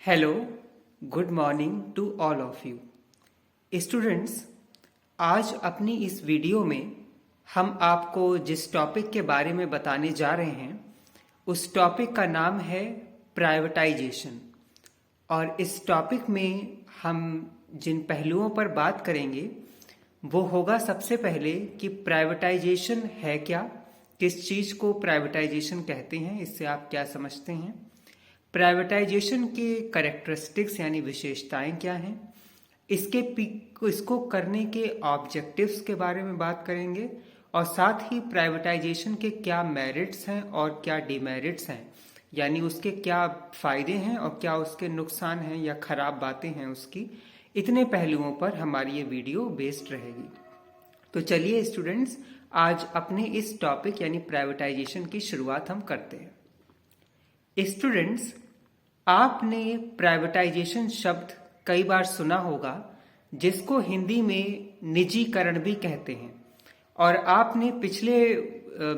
Hello, good morning to all of you students. आज अपनी इस वीडियो में हम आपको जिस टॉपिक के बारे में बताने जा रहे हैं उस टॉपिक का नाम है प्राइवेटाइजेशन। और इस टॉपिक में हम जिन पहलुओं पर बात करेंगे वो होगा सबसे पहले कि प्राइवेटाइजेशन है क्या, किस चीज़ को प्राइवेटाइजेशन कहते हैं, इससे आप क्या समझते हैं। प्राइवेटाइजेशन के कैरेक्टरिस्टिक्स यानी विशेषताएं क्या हैं, इसको करने के ऑब्जेक्टिव्स के बारे में बात करेंगे और साथ ही प्राइवेटाइजेशन के क्या मेरिट्स हैं और क्या डिमेरिट्स हैं, यानी उसके क्या फायदे हैं और क्या उसके नुकसान हैं या खराब बातें हैं उसकी। इतने पहलुओं पर हमारी ये वीडियो बेस्ड रहेगी। तो चलिए स्टूडेंट्स, आज अपने इस टॉपिक यानी प्राइवेटाइजेशन की शुरुआत हम करते हैं। स्टूडेंट्स, आपने प्राइवेटाइजेशन शब्द कई बार सुना होगा जिसको हिंदी में निजीकरण भी कहते हैं। और आपने पिछले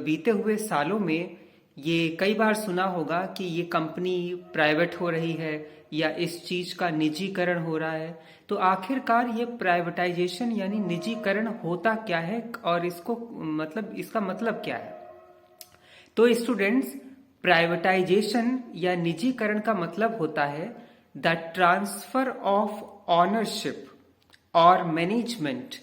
बीते हुए सालों में ये कई बार सुना होगा कि ये कंपनी प्राइवेट हो रही है या इस चीज का निजीकरण हो रहा है। तो आखिरकार ये प्राइवेटाइजेशन यानी निजीकरण होता क्या है और इसका मतलब क्या है। तो स्टूडेंट्स, प्राइवेटाइजेशन या निजीकरण का मतलब होता है द ट्रांसफर ऑफ ऑनरशिप और management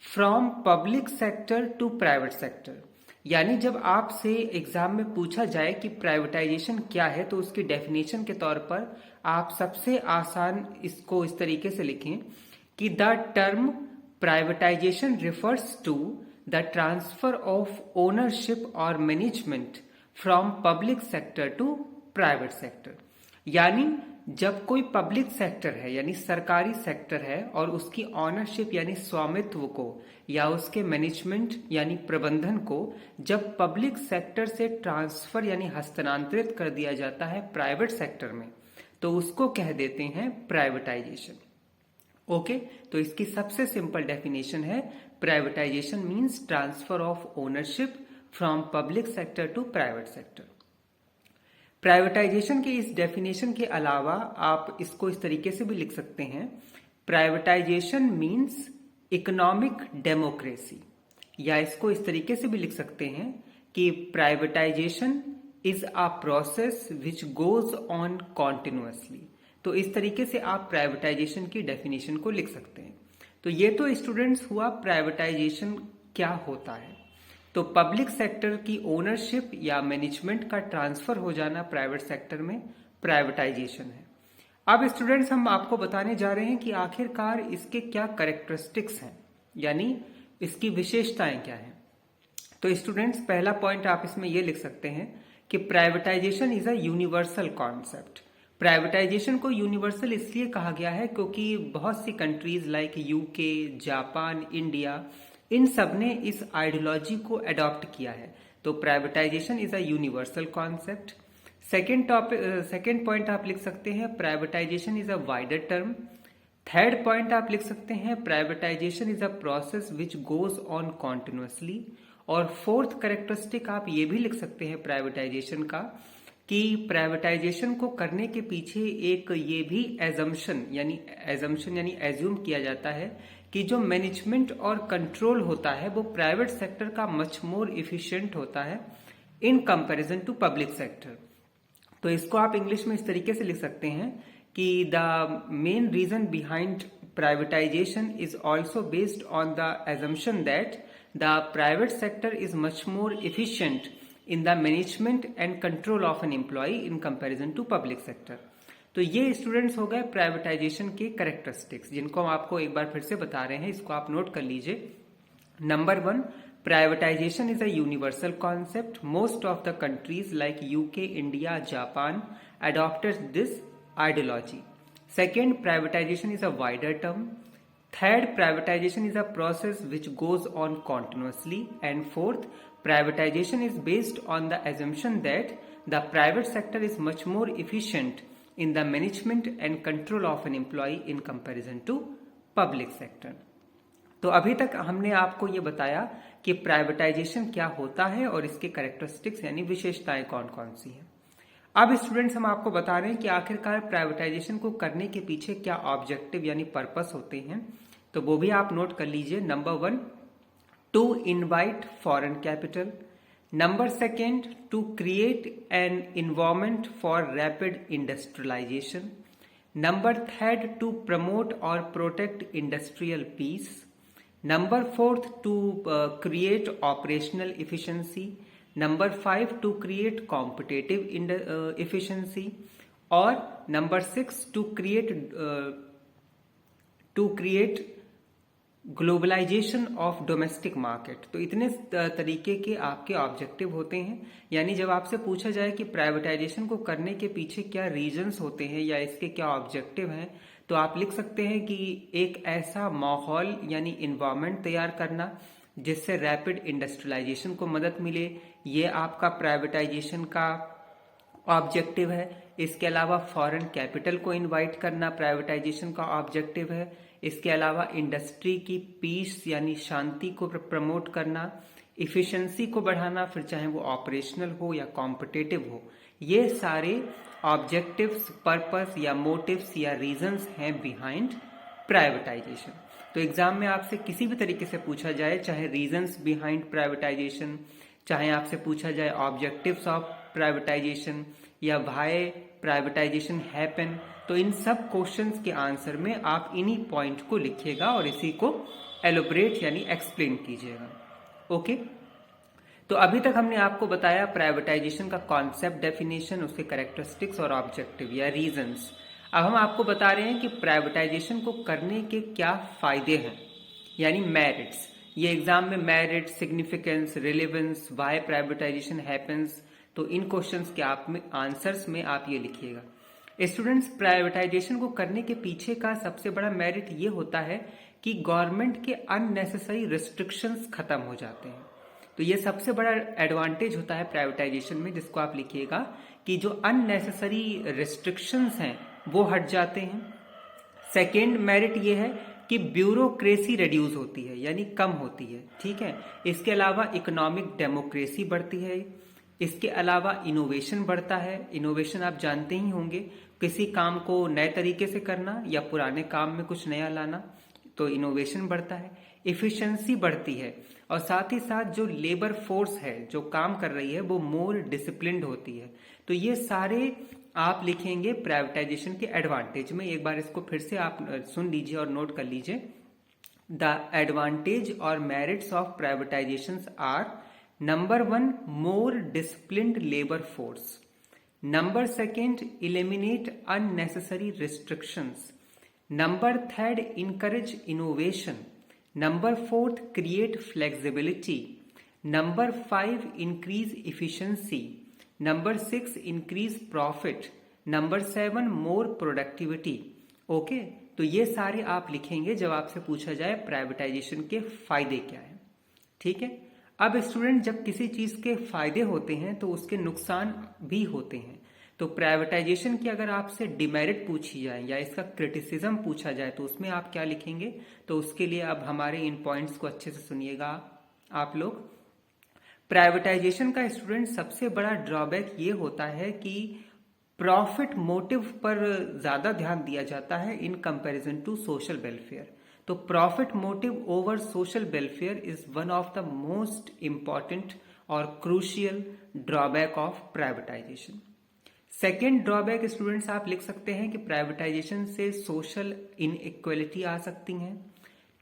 from public sector to private sector. यानी जब आपसे एग्जाम में पूछा जाए कि प्राइवेटाइजेशन क्या है तो उसकी डेफिनेशन के तौर पर आप सबसे आसान इसको इस तरीके से लिखें कि the term privatization refers to the transfer of ownership और management from public sector to private sector. यानी जब कोई पब्लिक सेक्टर है यानी सरकारी सेक्टर है और उसकी ऑनरशिप यानी स्वामित्व को या उसके मैनेजमेंट यानी प्रबंधन को जब पब्लिक सेक्टर से ट्रांसफर यानी हस्तांतरित कर दिया जाता है प्राइवेट सेक्टर में, तो उसको कह देते हैं प्राइवेटाइजेशन। ओके, तो इसकी सबसे सिंपल डेफिनेशन है privatisation means transfer of ownership from public sector to private sector. Privatisation के इस डेफिनेशन के अलावा आप इसको इस तरीके से भी लिख सकते हैं, प्राइवेटाइजेशन मीन्स इकोनॉमिक डेमोक्रेसी। या इसको इस तरीके से भी लिख सकते हैं कि privatization is a process which goes on continuously. तो इस तरीके से आप प्राइवेटाइजेशन की डेफिनेशन को लिख सकते हैं। तो ये तो स्टूडेंट्स हुआ प्राइवेटाइजेशन क्या होता है। तो पब्लिक सेक्टर की ओनरशिप या मैनेजमेंट का ट्रांसफर हो जाना प्राइवेट सेक्टर में प्राइवेटाइजेशन है। अब स्टूडेंट्स, हम आपको बताने जा रहे हैं कि आखिरकार इसके क्या कैरेक्टरिस्टिक्स हैं, यानी इसकी विशेषताएं क्या हैं। तो स्टूडेंट्स, पहला पॉइंट आप इसमें यह लिख सकते हैं कि privatization is a universal concept. Privatization को यूनिवर्सल इसलिए कहा गया है क्योंकि बहुत सी countries like UK, Japan, India, इन सब ने इस आइडियोलॉजी को अडॉप्ट किया है। तो privatization is a universal concept. Second point आप लिख सकते हैं privatization is a wider term. Third point आप लिख सकते हैं privatization is a process which goes on continuously. और फोर्थ कैरेक्टरिस्टिक आप ये भी लिख सकते हैं प्राइवेटाइजेशन का कि प्राइवेटाइजेशन को करने के पीछे एक ये भी एजम्पशन यानी एज्यूम किया जाता है कि जो मैनेजमेंट और कंट्रोल होता है वो प्राइवेट सेक्टर का मच मोर इफिशिएंट होता है in comparison to public sector. तो इसको आप इंग्लिश में इस तरीके से लिख सकते हैं कि the main reason behind privatisation is also based on the assumption that the private sector is much more efficient in the management and control of an employee in comparison to public sector। तो ये students हो गए privatisation के characteristics, जिनको हम आपको एक बार फिर से बता रहे हैं, इसको आप नोट कर लीजिए। Number 1, privatisation is a universal concept. Most of the countries like UK, India, Japan adopted this ideology। Second, privatization is a wider term। Third, privatization is a process which goes on continuously। And fourth, privatization is based on the assumption that the private sector is much more efficient in the management and control of an employee in comparison to public sector। तो अभी तक हमने आपको ये बताया कि privatisation क्या होता है और इसके कैरेक्टरिस्टिक्स यानी विशेषताएं कौन कौन सी हैं। अब स्टूडेंट्स हम आपको बता रहे हैं कि आखिरकार प्राइवेटाइजेशन को करने के पीछे क्या ऑब्जेक्टिव यानी पर्पस होते हैं, तो वो भी आप नोट कर लीजिए। Number 1, to invite foreign capital. Number 2, to create an environment for rapid industrialization. Number 3, to promote और protect industrial peace. Number 4, to create operational efficiency. Number 5, to create competitive efficiency. और number 6, to create globalization of domestic market. तो इतने तरीके के आपके objective होते हैं। यानी जब आपसे पूछा जाए कि प्राइवेटाइजेशन को करने के पीछे क्या रीजंस होते हैं या इसके क्या ऑब्जेक्टिव हैं, तो आप लिख सकते हैं कि एक ऐसा माहौल यानी इन्वायरमेंट तैयार करना जिससे रैपिड इंडस्ट्रियलाइजेशन को मदद मिले, ये आपका प्राइवेटाइजेशन का ऑब्जेक्टिव है। इसके अलावा फॉरेन कैपिटल को इनवाइट करना प्राइवेटाइजेशन का ऑब्जेक्टिव है। इसके अलावा इंडस्ट्री की पीस यानी शांति को प्रमोट करना, इफिशिएंसी को बढ़ाना, फिर चाहे वो ऑपरेशनल हो या कॉम्पिटेटिव हो, ये सारे ऑब्जेक्टिव्स, पर्पस या मोटिव्स या रीजंस हैं बिहाइंड प्राइवेटाइजेशन। तो एग्जाम में आपसे किसी भी तरीके से पूछा जाए, चाहे रीजंस बिहाइंड प्राइवेटाइजेशन, चाहे आपसे पूछा जाए ऑब्जेक्टिव्स ऑफ प्राइवेटाइजेशन या व्हाई प्राइवेटाइजेशन हैपन, तो इन सब क्वेश्चंस के आंसर में आप इन्हीं पॉइंट को लिखिएगा और इसी को एलोबरेट यानी एक्सप्लेन कीजिएगा। ओके, तो अभी तक हमने आपको बताया प्राइवेटाइजेशन का कॉन्सेप्ट, डेफिनेशन, उसके कैरेक्टरिस्टिक्स और ऑब्जेक्टिव या रीजंस। अब हम आपको बता रहे हैं कि प्राइवेटाइजेशन को करने के क्या फायदे हैं यानी मेरिट्स। ये एग्जाम में merit, significance, relevance, why privatisation happens, तो इन क्वेश्चंस के आप में आंसर्स में आप ये लिखिएगा। स्टूडेंट्स, प्राइवेटाइजेशन को करने के पीछे का सबसे बड़ा मेरिट ये होता है कि गवर्नमेंट के अननेसेसरी रिस्ट्रिक्शंस खत्म हो जाते हैं। तो ये सबसे बड़ा एडवांटेज होता है प्राइवेटाइजेशन में, जिसको आप लिखिएगा कि जो अननेसेसरी रिस्ट्रिक्शंस हैं वो हट जाते हैं। सेकेंड मेरिट ये है कि ब्यूरोक्रेसी रिड्यूस होती है यानी कम होती है, ठीक है। इसके अलावा इकोनॉमिक डेमोक्रेसी बढ़ती है। इसके अलावा इनोवेशन बढ़ता है। इनोवेशन आप जानते ही होंगे, किसी काम को नए तरीके से करना या पुराने काम में कुछ नया लाना, तो इनोवेशन बढ़ता है। इफिशिएंसी बढ़ती है और साथ ही साथ जो लेबर फोर्स है जो काम कर रही है वो मोर डिसिप्लिन्ड होती है। तो ये सारे आप लिखेंगे प्राइवेटाइजेशन के एडवांटेज में। एक बार इसको फिर से आप सुन लीजिए और नोट कर लीजिए। द एडवांटेज और merits of privatisation are: number 1, more disciplined labour force. Number 2, eliminate unnecessary restrictions. Number 3, encourage innovation. Number 4, create flexibility. Number 5, increase efficiency. Number 6, increase profit. Number 7, more productivity. Okay, तो ये सारे आप लिखेंगे जब आपसे पूछा जाए प्राइवेटाइजेशन के फायदे क्या है, ठीक है। अब स्टूडेंट, जब किसी चीज के फायदे होते हैं तो उसके नुकसान भी होते हैं। तो प्राइवेटाइजेशन की अगर आपसे डिमेरिट पूछी जाए या इसका क्रिटिसिज्म पूछा जाए तो उसमें आप क्या लिखेंगे, तो उसके लिए अब हमारे इन पॉइंट्स को अच्छे से सुनिएगा आप लोग। प्राइवेटाइजेशन का स्टूडेंट सबसे बड़ा ड्रॉबैक ये होता है कि प्रॉफिट मोटिव पर ज्यादा ध्यान दिया जाता है in comparison to social welfare. तो profit motive over social welfare is one of the most important और crucial drawback of privatization. Second drawback students आप लिख सकते हैं कि प्राइवेटाइजेशन से सोशल इनइक्वालिटी आ सकती हैं।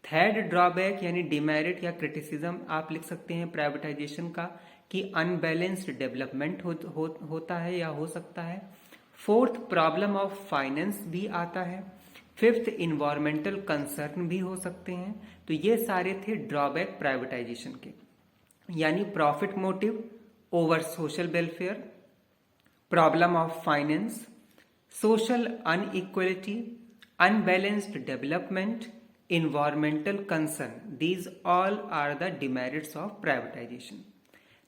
थर्ड ड्रॉबैक यानी डिमेरिट या क्रिटिसिज्म आप लिख सकते हैं प्राइवेटाइजेशन का कि अनबैलेंस्ड डेवलपमेंट होता है या हो सकता है। फोर्थ, प्रॉब्लम ऑफ फाइनेंस भी आता है। फिफ्थ, इन्वायरमेंटल कंसर्न भी हो सकते हैं। तो ये सारे थे ड्रॉबैक प्राइवेटाइजेशन के, यानी profit motive over social welfare, problem of finance, social inequality, unbalanced development, environmental concern. These all are the demerits of privatisation.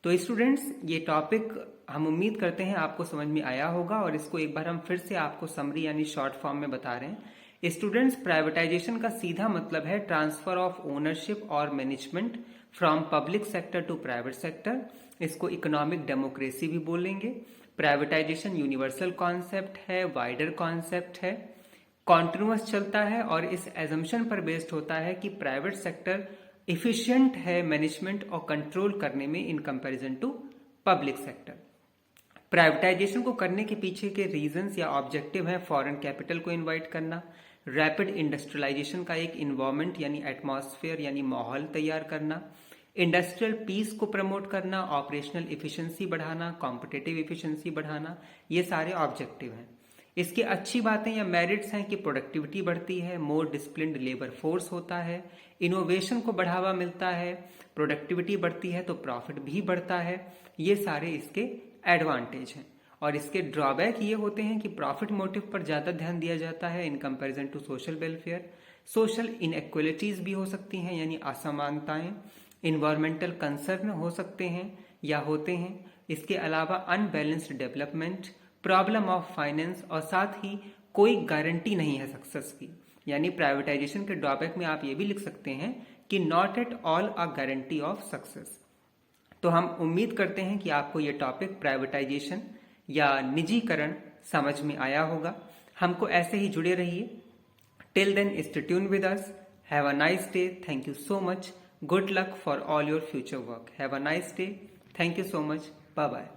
तो स्टूडेंट्स, ये टॉपिक हम उम्मीद करते हैं आपको समझ में आया होगा और इसको एक बार हम फिर से आपको समरी यानी शॉर्ट फॉर्म में बता रहे हैं। स्टूडेंट्स, प्राइवेटाइजेशन का सीधा मतलब है ट्रांसफर ऑफ ओनरशिप और management from public sector to private sector. इसको इकोनॉमिक डेमोक्रेसी भी बोलेंगे। प्राइवेटाइजेशन यूनिवर्सल कॉन्सेप्ट है, वाइडर कॉन्सेप्ट है, कॉन्टिन्यूअस चलता है और इस एजम्पशन पर बेस्ड होता है कि प्राइवेट सेक्टर इफिशिएंट है मैनेजमेंट और कंट्रोल करने में in comparison to public sector. Privatisation को करने के पीछे के रीजंस या ऑब्जेक्टिव है फॉरेन कैपिटल को इनवाइट करना, रैपिड इंडस्ट्रियलाइजेशन का एक इन्वायरमेंट यानी एटमॉस्फेयर यानी माहौल तैयार करना, इंडस्ट्रियल पीस को प्रमोट करना, ऑपरेशनल इफिशिएंसी बढ़ाना, कॉम्पिटिटिव इफिशिएंसी बढ़ाना, ये सारे ऑब्जेक्टिव हैं। इसकी अच्छी बातें या मेरिट्स हैं कि प्रोडक्टिविटी बढ़ती है, मोर डिसिप्लिन्ड लेबर फोर्स होता है, इनोवेशन को बढ़ावा मिलता है, प्रोडक्टिविटी बढ़ती है तो प्रॉफिट भी बढ़ता है, ये सारे इसके एडवांटेज हैं। और इसके ड्रॉबैक ये होते हैं कि प्रॉफिट मोटिव पर ज़्यादा ध्यान दिया जाता है in comparison to social welfare, social inequalities भी हो सकती हैं यानी असमानताएं, इन्वायरमेंटल कंसर्न हो सकते हैं या होते हैं, इसके अलावा unbalanced development, problem of finance और साथ ही कोई गारंटी नहीं है सक्सेस की। यानी प्राइवेटाइजेशन के ड्रॉबैक में आप ये भी लिख सकते हैं कि not at all a guarantee of success. तो हम उम्मीद करते हैं कि आपको ये टॉपिक प्राइवेटाइजेशन या निजीकरण समझ में आया होगा। हमको ऐसे ही जुड़े रहिए। Till then stay tuned with us. Have a nice day. Thank you so much. Good luck for all your future work. Have a nice day. Thank you so much. Bye bye.